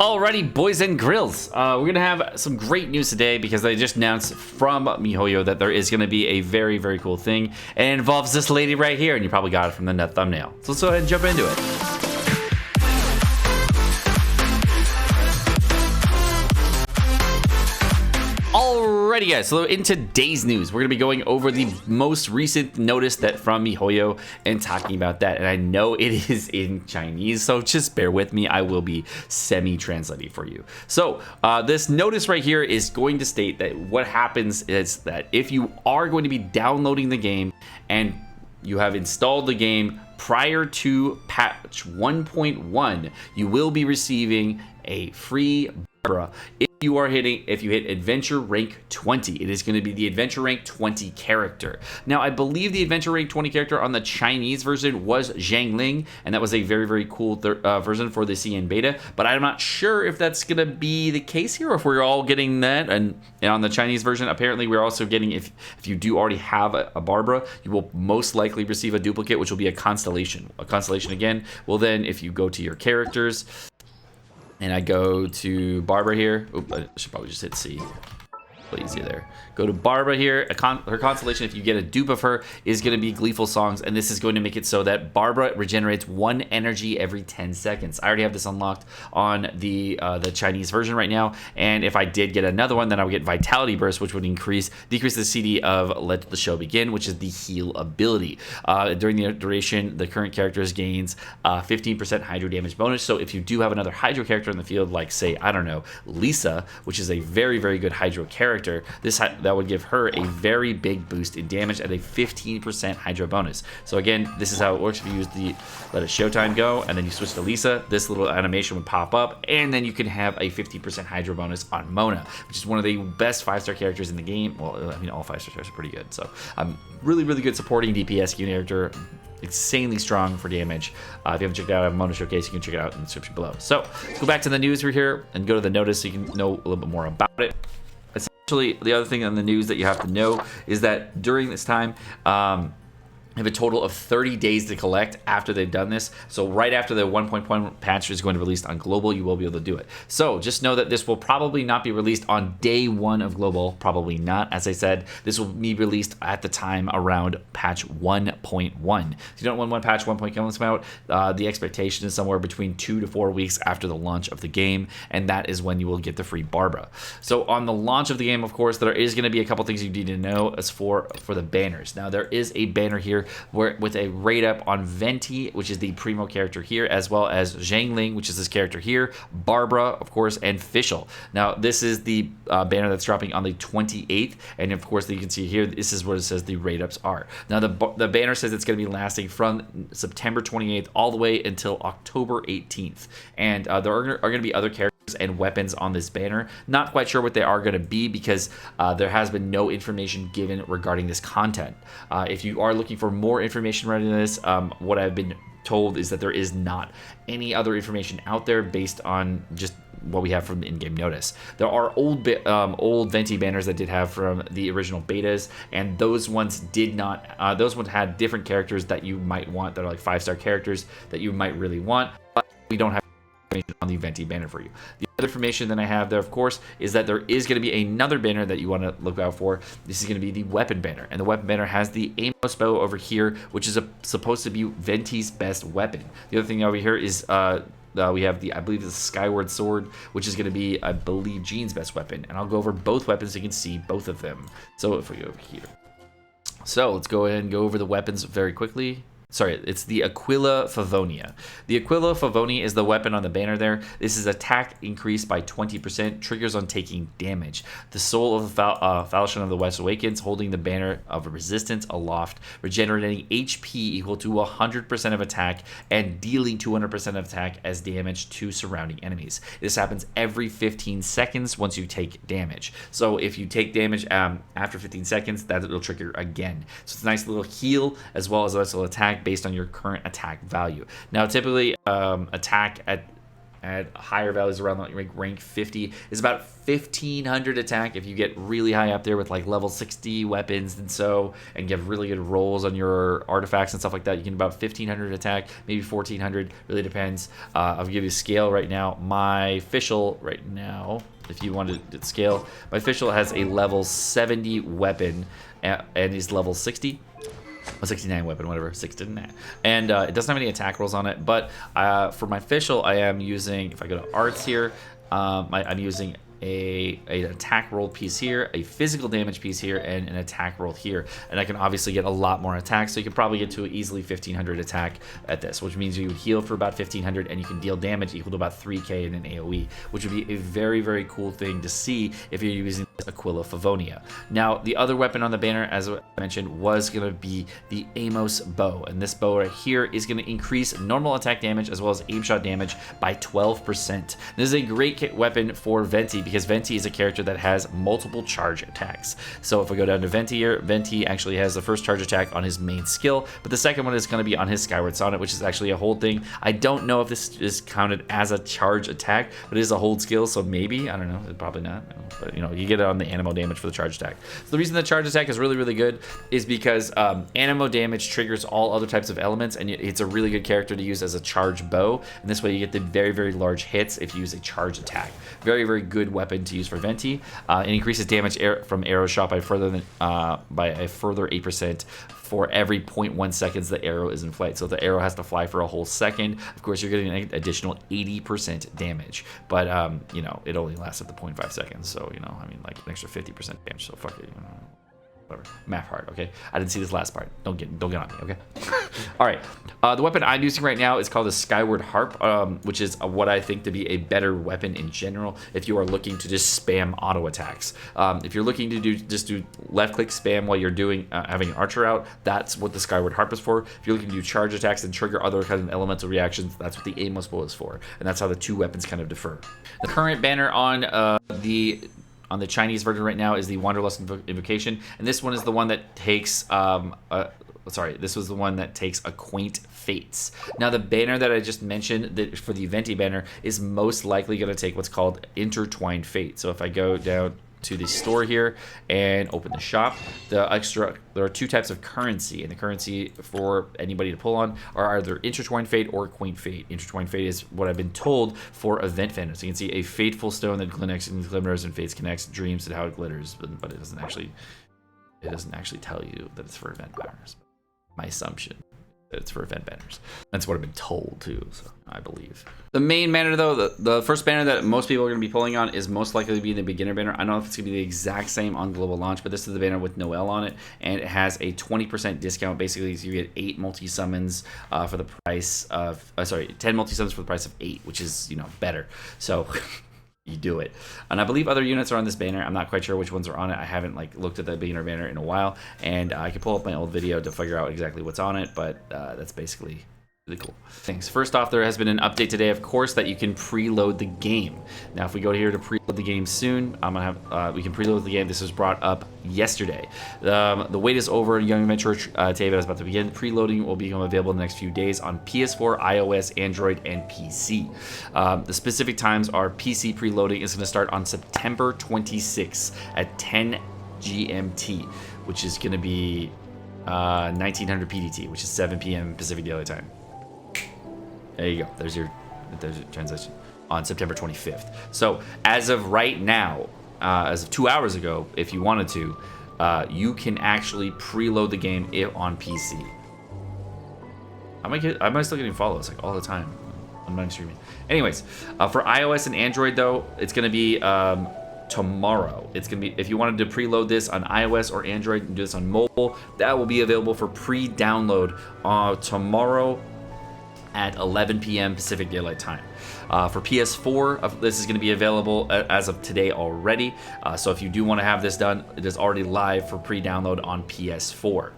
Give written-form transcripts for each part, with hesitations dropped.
Alrighty, boys and grills. We're gonna have some great news today because they just announced from MiHoYo that there is gonna be a very, very cool thing, and it involves this lady right here, and you probably got it from the thumbnail. So let's go ahead and jump into it. Alrighty guys, so in today's news, we're going to be going over the most recent notice that from MiHoYo and talking about that. And I know it is in Chinese, so just bear with me. I will be semi-translating for you. So this notice right here is going to state that what happens is that if you are going to be downloading the game and you have installed the game prior to patch 1.1, you will be receiving a free Barbara. If you hit adventure rank 20, it is going to be the adventure rank 20 character. Now, I believe the adventure rank 20 character on the Chinese version was Zhang Ling, and that was a very, very cool version for the CN beta, but I'm not sure if that's going to be the case here, or if we're all getting that. And on the Chinese version, apparently we're also getting, if you do already have a Barbara, you will most likely receive a duplicate, which will be a constellation. A constellation again will then, if you go to your characters, and I go to Barbara here. Oop, I should probably just hit C. Easier there. Go to Barbara here. Her constellation, if you get a dupe of her, is going to be Gleeful Songs, and this is going to make it so that Barbara regenerates 1 energy every 10 seconds. I already have this unlocked on the Chinese version right now, and if I did get another one, then I would get Vitality Burst, which would decrease the CD of Let the Show Begin, which is the heal ability. During the duration, the current characters gains 15% Hydro damage bonus, so if you do have another Hydro character in the field, like say, I don't know, Lisa, which is a very, very good Hydro character, that would give her a very big boost in damage at a 15% Hydro bonus. So again, this is how it works. If you use the Let It Showtime go, and then you switch to Lisa, this little animation would pop up, and then you can have a 50% Hydro bonus on Mona, which is one of the best 5-star characters in the game. Well, I mean, all 5-star characters are pretty good. So really, really good supporting DPS character. Insanely strong for damage. If you haven't checked out a Mona Showcase, you can check it out in the description below. So let's go back to the news here and go to the notice so you can know a little bit more about it. Essentially, the other thing on the news that you have to know is that during this time, they have a total of 30 days to collect after they've done this. So right after the 1.1 patch is going to be released on global, you will be able to do it. So just know that this will probably not be released on day 1 of global. Probably not. As I said, this will be released at the time around patch 1.1. If you don't want when patch 1.1 comes out, the expectation is somewhere between 2 to 4 weeks after the launch of the game, and that is when you will get the free Barbara. So on the launch of the game, of course, there is going to be a couple things you need to know as for the banners. Now, there is a banner here with a rate up on Venti, which is the primo character here, as well as Zhang Ling, which is this character here, Barbara, of course, and Fischl. Now, this is the banner that's dropping on the 28th, and of course, you can see here, this is what it says the rate ups are. Now, the banner says it's going to be lasting from September 28th all the way until October 18th, and there are going to be other characters and weapons on this banner. Not quite sure what they are going to be because there has been no information given regarding this content. If you are looking for more information regarding this, what I've been told is that there is not any other information out there based on just what we have from the in-game notice. There are old Venti banners that did have from the original betas, and those ones did not. Those ones had different characters that you might want that are like 5-star characters that you might really want, but we don't have on the Venti banner for you. The other information that I have there, of course, is that there is going to be another banner that you want to look out for. This is going to be the weapon banner, and the weapon banner has the Amos bow over here, which is supposed to be Venti's best weapon. The other thing over here is we have I believe the Skyward Sword, which is going to be, I believe, Jean's best weapon, and I'll go over both weapons so you can see both of them. So if we go over here, so let's go ahead and go over the weapons very quickly. Sorry, it's the Aquila Favonia. The Aquila Favonia is the weapon on the banner there. This is attack increased by 20%, triggers on taking damage. The Soul of the Falchion of the West awakens, holding the banner of resistance aloft, regenerating HP equal to 100% of attack and dealing 200% of attack as damage to surrounding enemies. This happens every 15 seconds once you take damage. So if you take damage after 15 seconds, that will trigger again. So it's a nice little heal as well as a nice little attack based on your current attack value. Now, typically, attack at at higher values around like rank 50 is about 1500 attack. If you get really high up there with like level 60 weapons and get really good rolls on your artifacts and stuff like that, you can about 1500 attack, maybe 1400, really depends. I'll give you a scale right now. My official right now, if you wanted to scale, my official has a level 70 weapon and is level 60. A 69 weapon, whatever, 69. And it doesn't have any attack rolls on it, but for my official, I am using, if I go to arts here, I'm using an attack roll piece here, a physical damage piece here, and an attack roll here. And I can obviously get a lot more attacks, so you can probably get to easily 1500 attack at this, which means you would heal for about 1500 and you can deal damage equal to about 3k in an AoE, which would be a very, very cool thing to see if you're using Aquila Favonia. Now, the other weapon on the banner, as I mentioned, was going to be the Amos bow, and this bow right here is going to increase normal attack damage as well as aim shot damage by 12%. This is a great weapon for Venti, because Venti is a character that has multiple charge attacks. So if I go down to Venti here, Venti actually has the first charge attack on his main skill, but the second one is going to be on his Skyward Sonnet, which is actually a hold thing. I don't know if this is counted as a charge attack, but it is a hold skill, so maybe, I don't know, probably not. But you know, you get it on the Animo damage for the charge attack. So the reason the charge attack is really, really good is because Animo damage triggers all other types of elements, and it's a really good character to use as a charge bow, and this way you get the very, very large hits if you use a charge attack. Very, very good weapon to use for Venti. It increases damage from arrow shot by a further 8% for every 0.1 seconds the arrow is in flight. So the arrow has to fly for a whole second. Of course, you're getting an additional 80% damage, but you know, it only lasts at the 0.5 seconds. So you know, I mean, like an extra 50% damage. So fuck it. You know. Whatever. Math hard, okay? I didn't see this last part. Don't get on me, okay? All right. The weapon I'm using right now is called the Skyward Harp, which is what I think to be a better weapon in general if you are looking to just spam auto attacks. If you're looking to do left click spam while you're doing having an archer out, that's what the Skyward Harp is for. If you're looking to do charge attacks and trigger other kind of elemental reactions, that's what the Amos bow is for. And that's how the two weapons kind of differ. The current banner on the Chinese version right now is the Wanderlust Invocation, and this one is the one that takes this was the one that takes Acquaint Fates. Now the banner that I just mentioned that for the Venti banner is most likely going to take what's called Intertwined Fate. So if I go down to the store here and open the shop, there are two types of currency, and the currency for anybody to pull on are either Intertwined Fate or Acquaint Fate. Intertwined Fate is what I've been told for event vendors. So you can see a fateful stone that glimmers and fates connects, dreams and how it glitters, but it doesn't actually tell you that it's for event banners. My assumption that it's for event banners. That's what I've been told too, so I believe. The main banner though, the first banner that most people are going to be pulling on is most likely to be the beginner banner. I don't know if it's going to be the exact same on global launch, but this is the banner with Noel on it, and it has a 20% discount. Basically, so you get 8 multi-summons for the price of, 10 multi-summons for the price of 8, which is, you know, better. So you do it. And I believe other units are on this banner. I'm not quite sure which ones are on it. I haven't like looked at the beginner banner in a while, and I can pull up my old video to figure out exactly what's on it, but that's basically really cool things. First off, there has been an update today, of course, that you can preload the game. Now, if we go here to preload the game soon, I'm gonna have we can preload the game. This was brought up yesterday. The wait is over. Young Adventure Teva is about to begin. Preloading will become available in the next few days on PS4, iOS, Android, and PC. The specific times are PC preloading is going to start on September 26th at 10 GMT, which is going to be 1900 PDT, which is 7 p.m. Pacific Daylight Time. There you go. There's your translation on September 25th. So as of right now, as of 2 hours ago, if you wanted to, you can actually preload the game on PC. Am I still getting follows like all the time on my streaming? Anyways, for iOS and Android though, it's going to be tomorrow. It's going to be, if you wanted to preload this on iOS or Android and do this on mobile, that will be available for pre-download tomorrow at 11 p.m. Pacific Daylight Time. For PS4, this is going to be available as of today already. So if you do want to have this done, it is already live for pre-download on PS4.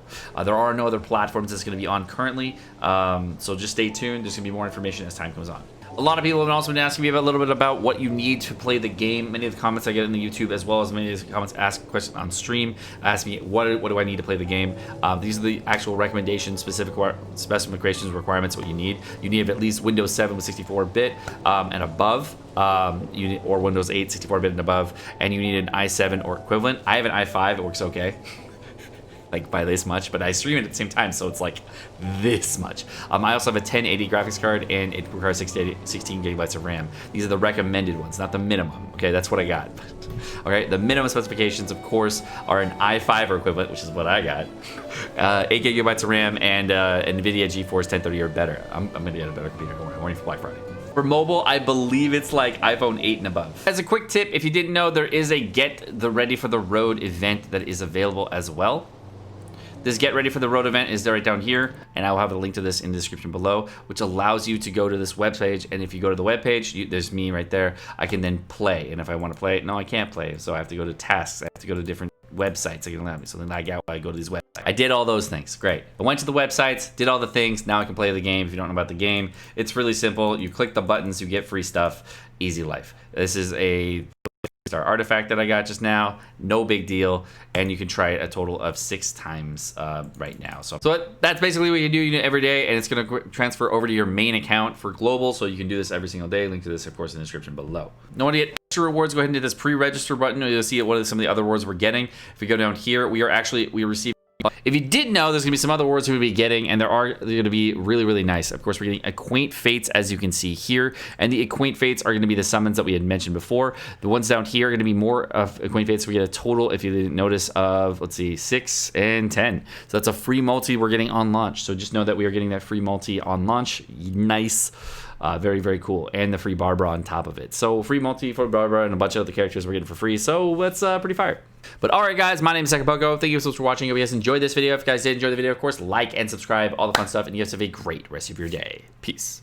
There are no other platforms it's going to be on currently, so just stay tuned. There's going to be more information as time goes on. A lot of people have also been asking me about a little bit about what you need to play the game. Many of the comments I get in the YouTube, as well as many of the comments ask questions on stream, ask me what do I need to play the game. These are the actual recommendations, specifications, requirements, what you need. You need at least Windows 7 with 64-bit and above, or Windows 8 64-bit and above, and you need an i7 or equivalent. I have an i5, it works okay. Like by this much, but I stream it at the same time, so it's like this much. I also have a 1080 graphics card, and it requires 16 gigabytes of RAM. These are the recommended ones, not the minimum. Okay, that's what I got. Okay, the minimum specifications, of course, are an i5 or equivalent, which is what I got. 8 gigabytes of RAM and NVIDIA GeForce 1030 or better. I'm gonna get a better computer. Don't worry, I'm waiting for Black Friday. For mobile, I believe it's like iPhone 8 and above. As a quick tip, if you didn't know, there is a Get the Ready for the Road event that is available as well. This Get Ready for the Road event is right down here, and I will have a link to this in the description below, which allows you to go to this webpage, and if you go to the webpage, there's me right there. I can then play, and if I want to play it, no, I can't play, so I have to go to tasks. I have to go to different websites that can allow me, so then I go to these websites. I did all those things, great. I went to the websites, did all the things, now I can play the game. If you don't know about the game, it's really simple. You click the buttons, you get free stuff, easy life. This is a star artifact that I got just now, no big deal, and you can try it a total of 6 times right now. So that's basically what you do every day, and it's going to transfer over to your main account for global, so you can do this every single day. Link to this, of course, in the description below. Now, when you get extra rewards, go ahead and hit this pre-register button. You'll see what are some of the other rewards we're getting. If we go down here, we receive. If you didn't know, there's going to be some other rewards we'll be getting, and they're going to be really, really nice. Of course, we're getting Acquaint Fates, as you can see here, and the Acquaint Fates are going to be the summons that we had mentioned before. The ones down here are going to be more of Acquaint Fates. We get a total, if you didn't notice, of, let's see, 6 and 10. So that's a free multi we're getting on launch. So just know that we are getting that free multi on launch. Nice. Very, very cool. And the free Barbara on top of it. So free multi for Barbara and a bunch of other characters we're getting for free. So that's pretty fire. But all right, guys, my name is Sekapoko. Thank you so much for watching. I hope you guys enjoyed this video. If you guys did enjoy the video, of course, like and subscribe, all the fun stuff. And you guys have a great rest of your day. Peace.